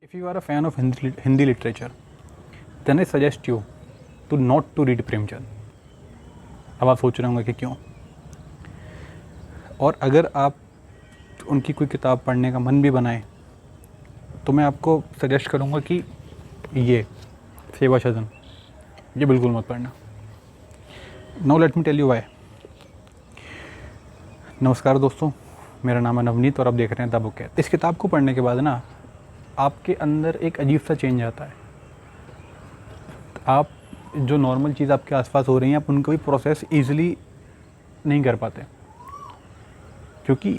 If you are a fan of Hindi literature, then I suggest you to not to read Premchand. अब आप सोच रहे होंगे कि क्यों, और अगर आप उनकी कोई किताब पढ़ने का मन भी बनाए तो मैं आपको सजेस्ट करूँगा कि ये सेवा सदन ये बिल्कुल मत पढ़ना। Now let me tell you why. नमस्कार दोस्तों, मेरा नाम है नवनीत और आप देख रहे हैं द बुक कैद। इस किताब को पढ़ने के बाद ना आपके अंदर एक अजीब सा चेंज आता है। आप जो नॉर्मल चीज़ आपके आसपास हो रही हैं आप उनको भी प्रोसेस ईज़िली नहीं कर पाते, क्योंकि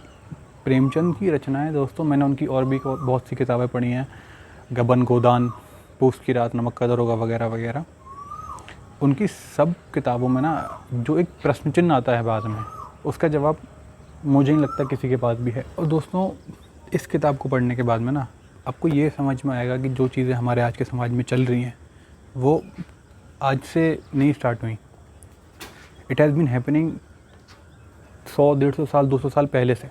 प्रेमचंद की रचनाएं दोस्तों, मैंने उनकी और भी बहुत सी किताबें पढ़ी हैं, गबन गोदान, पूस की रात, नमक का दरोगा वगैरह वगैरह। उनकी सब किताबों में ना जो एक प्रश्न चिन्ह आता है बाद में, उसका जवाब मुझे नहीं लगता किसी के पास भी है। और दोस्तों, इस किताब को पढ़ने के बाद में ना आपको ये समझ में आएगा कि जो चीज़ें हमारे आज के समाज में चल रही हैं वो आज से नहीं स्टार्ट हुई। इट हैज़ बीन हैपनिंग 100-150 साल 200 साल पहले से।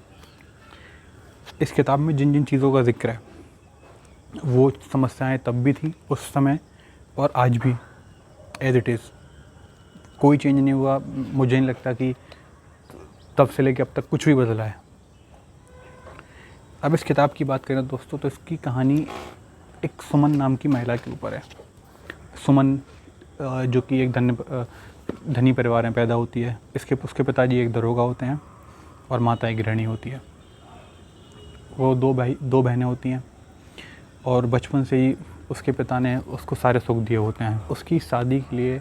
इस किताब में जिन जिन चीज़ों का जिक्र है वो समस्याएं तब भी थी उस समय और आज भी एज इट इज़। कोई चेंज नहीं हुआ। मुझे नहीं लगता कि तब से लेकर अब तक कुछ भी बदला है। अब इस किताब की बात करें दोस्तों तो इसकी कहानी एक सुमन नाम की महिला के ऊपर है। सुमन जो कि एक धनी परिवार में पैदा होती है। उसके पिताजी एक दरोगा होते हैं और माता एक गृहिणी होती है। वो दो बहनें होती हैं और बचपन से ही उसके पिता ने उसको सारे सुख दिए होते हैं। उसकी शादी के लिए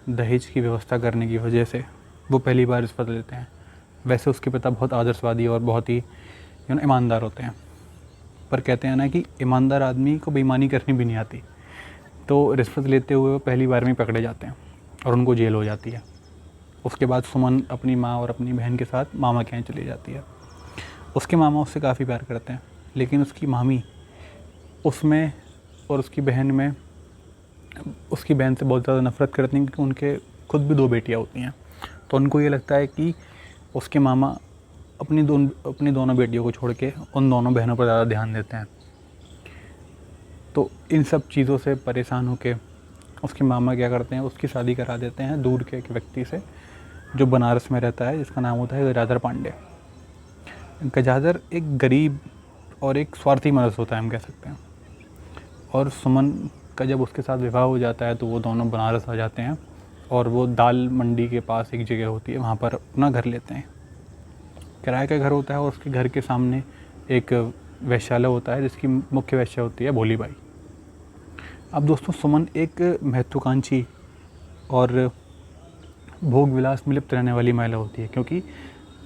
दहेज की व्यवस्था करने की वजह से वो पहली बार रिश्वत लेते हैं। वैसे उसके पिता बहुत आदर्शवादी और बहुत ही ईमानदार होते हैं, पर कहते हैं ना कि ईमानदार आदमी को बेईमानी करनी भी नहीं आती। तो रिश्वत लेते हुए वो पहली बार में पकड़े जाते हैं और उनको जेल हो जाती है। उसके बाद सुमन अपनी माँ और अपनी बहन के साथ मामा के यहाँ चली जाती है। उसके मामा उससे काफ़ी प्यार करते हैं, लेकिन उसकी मामी उसमें और उसकी बहन से बहुत ज़्यादा नफ़रत करती हैं, क्योंकि उनके खुद भी 2 बेटियाँ होती हैं। तो उनको ये लगता है कि उसके मामा अपनी दोनों बेटियों को छोड़ के उन दोनों बहनों पर ज़्यादा ध्यान देते हैं। तो इन सब चीज़ों से परेशान होकर उसके मामा क्या करते हैं, उसकी शादी करा देते हैं दूर के एक व्यक्ति से जो बनारस में रहता है, जिसका नाम होता है गजाधर पांडे। गजाधर एक गरीब और एक स्वार्थी मनुष्य होता है, हम कह सकते हैं। और सुमन का जब उसके साथ विवाह हो जाता है तो वो दोनों बनारस आ जाते हैं और वो दाल मंडी के पास एक जगह होती है, वहाँ पर अपना घर लेते हैं। किराए का घर होता है और उसके घर के सामने एक वैश्यालय होता है, जिसकी मुख्य वैश्या होती है भोली बाई। अब दोस्तों, सुमन एक महत्वाकांक्षी और भोग विलास में लिप्त रहने वाली महिला होती है, क्योंकि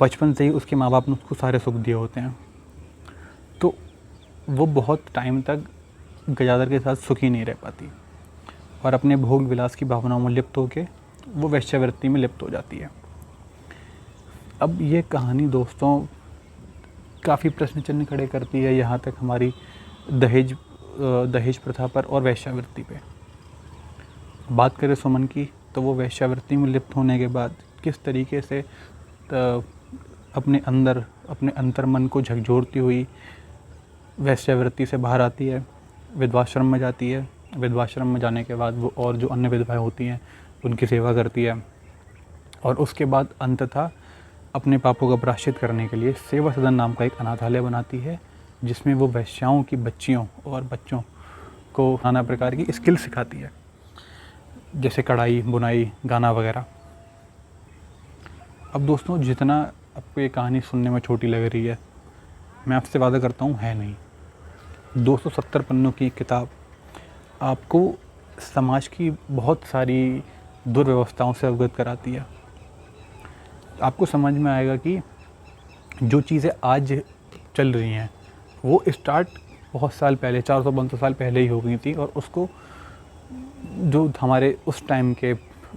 बचपन से ही उसके माँ बाप ने उसको सारे सुख दिए होते हैं। तो वो बहुत टाइम तक गजाधर के साथ सुखी नहीं रह पाती और अपने भोग विलास की भावनाओं में लिप्त होकर वो वैश्यावृत्ति में लिप्त हो जाती है। अब ये कहानी दोस्तों काफ़ी प्रश्न चिन्ह खड़े करती है, यहाँ तक हमारी दहेज प्रथा पर और वैश्यावृत्ति पे। बात करें सुमन की, तो वो वैश्यावृत्ति में लिप्त होने के बाद किस तरीके से अपने अंतर्मन को झकझोरती हुई वैश्यावृत्ति से बाहर आती है, विधवाश्रम में जाती है। विधवाश्रम में जाने के बाद वो और जो अन्य विधवाएं होती हैं उनकी सेवा करती है, और उसके बाद अंततः अपने पापों का प्रायश्चित करने के लिए सेवा सदन नाम का एक अनाथालय बनाती है, जिसमें वो वैश्याओं की बच्चियों और बच्चों को नाना प्रकार की स्किल सिखाती है, जैसे कढ़ाई, बुनाई, गाना वगैरह। अब दोस्तों, जितना आपको ये कहानी सुनने में छोटी लग रही है, मैं आपसे वादा करता हूँ है नहीं। 270 पन्नों की किताब आपको समाज की बहुत सारी दुर्व्यवस्थाओं से अवगत कराती है। आपको समझ में आएगा कि जो चीज़ें आज चल रही हैं वो स्टार्ट बहुत साल पहले, 400-500 साल पहले ही हो गई थी, और उसको जो हमारे उस टाइम के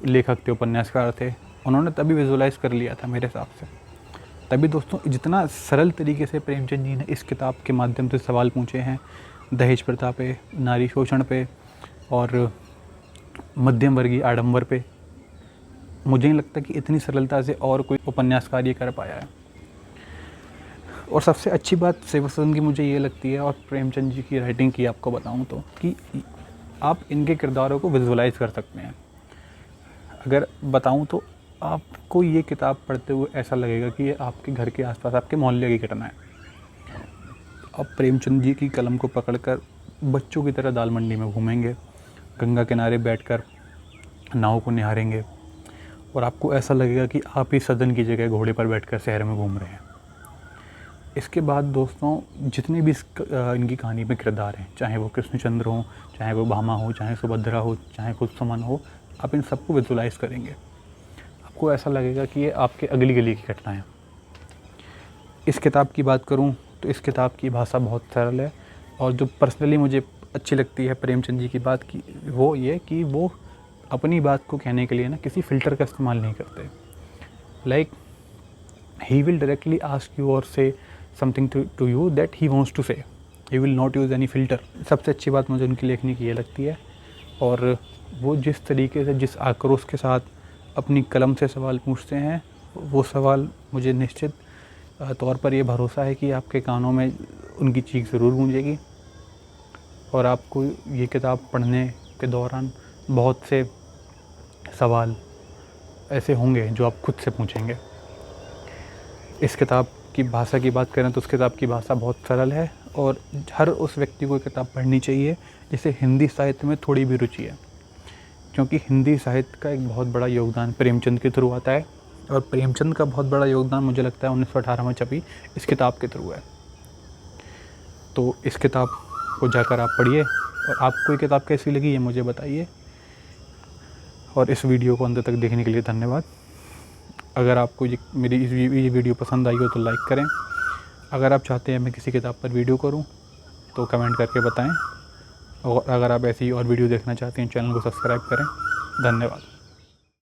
लेखक थे, उपन्यासकार थे, उन्होंने तभी विजुलाइज कर लिया था मेरे हिसाब से। तभी दोस्तों, जितना सरल तरीके से प्रेमचंद जी ने इस किताब के माध्यम से सवाल पूछे हैं दहेज प्रथा पे, नारी शोषण पे और मध्यम वर्गीय आडंबर पे, मुझे नहीं लगता कि इतनी सरलता से और कोई उपन्यासकार ये कर पाया है। और सबसे अच्छी बात सेवा सदन की मुझे ये लगती है, और प्रेमचंद जी की राइटिंग की आपको बताऊं तो, कि आप इनके किरदारों को विजुअलाइज कर सकते हैं। अगर बताऊं तो आपको ये किताब पढ़ते हुए ऐसा लगेगा कि ये आपके घर के आसपास, आपके मोहल्ले की घटना है। आप प्रेमचंद जी की कलम को पकड़कर बच्चों की तरह दाल मंडी में घूमेंगे, गंगा किनारे बैठकर नाव को निहारेंगे, और आपको ऐसा लगेगा कि आप ही सदन की जगह घोड़े पर बैठकर शहर में घूम रहे हैं। इसके बाद दोस्तों, जितने भी इनकी कहानी में किरदार हैं, चाहे वो कृष्णचंद्र हो, चाहे वो भामा हो, चाहे सुभद्रा हो, चाहे कुसुमन हो, आप इन सबको विजुअलाइज करेंगे। आपको ऐसा लगेगा कि ये आपके अगली गली की घटना है। इस किताब की बात करूं तो इस किताब की भाषा बहुत सरल है, और जो पर्सनली मुझे अच्छी लगती है प्रेमचंद जी की बात की, वो ये कि वो अपनी बात को कहने के लिए ना किसी फ़िल्टर का इस्तेमाल नहीं करते। Like he will directly ask you or say something to you that he wants to say, he will not use any filter. सबसे अच्छी बात मुझे उनकी लेखनी की ये लगती है। और वो जिस तरीके से, जिस आक्रोश के साथ अपनी कलम से सवाल पूछते हैं, वो सवाल मुझे निश्चित तौर पर ये भरोसा है कि आपके कानों में उनकी चीख ज़रूर गूंजेगी, और आपको ये किताब पढ़ने के दौरान बहुत से सवाल ऐसे होंगे जो आप खुद से पूछेंगे। इस किताब की भाषा की बात करें तो उस किताब की भाषा बहुत सरल है, और हर उस व्यक्ति को किताब पढ़नी चाहिए जिसे हिंदी साहित्य में थोड़ी भी रुचि है, क्योंकि हिंदी साहित्य का एक बहुत बड़ा योगदान प्रेमचंद के थ्रू आता है, और प्रेमचंद का बहुत बड़ा योगदान मुझे लगता है 1918 में छपी इस किताब के थ्रू है। तो इस किताब को जाकर आप पढ़िए, और आपको ये किताब कैसी लगी ये मुझे बताइए, और इस वीडियो को अंत तक देखने के लिए धन्यवाद। अगर आपको मेरी ये वीडियो पसंद आई हो तो लाइक करें। अगर आप चाहते हैं मैं किसी किताब पर वीडियो करूं तो कमेंट करके बताएं, और अगर आप ऐसी और वीडियो देखना चाहते हैं चैनल को सब्सक्राइब करें। धन्यवाद।